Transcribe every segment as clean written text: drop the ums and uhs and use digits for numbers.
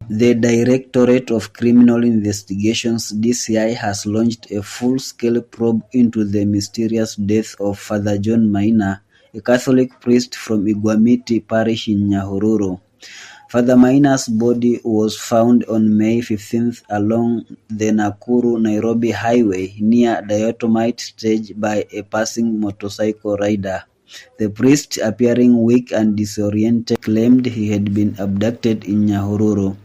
The Directorate of Criminal Investigations (DCI) has launched a full-scale probe into the mysterious death of Father John Maina, a Catholic priest from Igwamiti Parish in Nyahururu. Father Maina's body was found on May 15th along the Nakuru-Nairobi highway near Diatomite Stage by a passing motorcycle rider. The priest, appearing weak and disoriented, claimed he had been abducted in Nyahururu.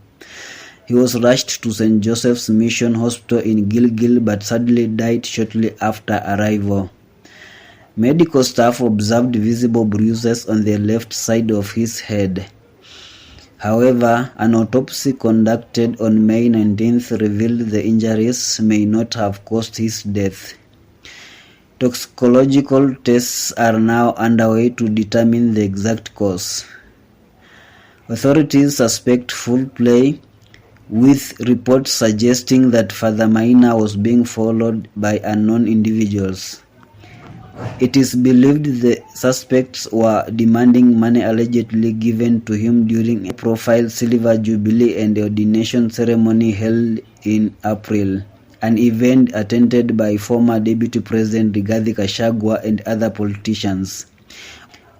He was rushed to St. Joseph's Mission Hospital in Gilgil but sadly died shortly after arrival. Medical staff observed visible bruises on the left side of his head. However, an autopsy conducted on May 19th revealed the injuries may not have caused his death. Toxicological tests are now underway to determine the exact cause. Authorities suspect foul play, with reports suggesting that Father Maina was being followed by unknown individuals. It is believed the suspects were demanding money allegedly given to him during a profile Silver Jubilee and ordination ceremony held in April, an event attended by former Deputy President Rigathi Gachagua and other politicians.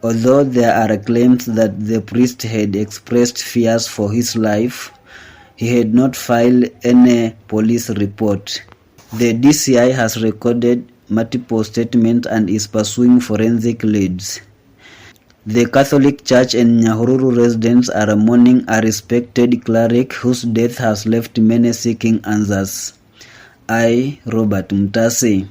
Although there are claims that the priest had expressed fears for his life, he had not filed any police report. The DCI has recorded multiple statements and is pursuing forensic leads. The Catholic Church and Nyahururu residents are mourning a respected cleric whose death has left many seeking answers. I, Robert Mutasi.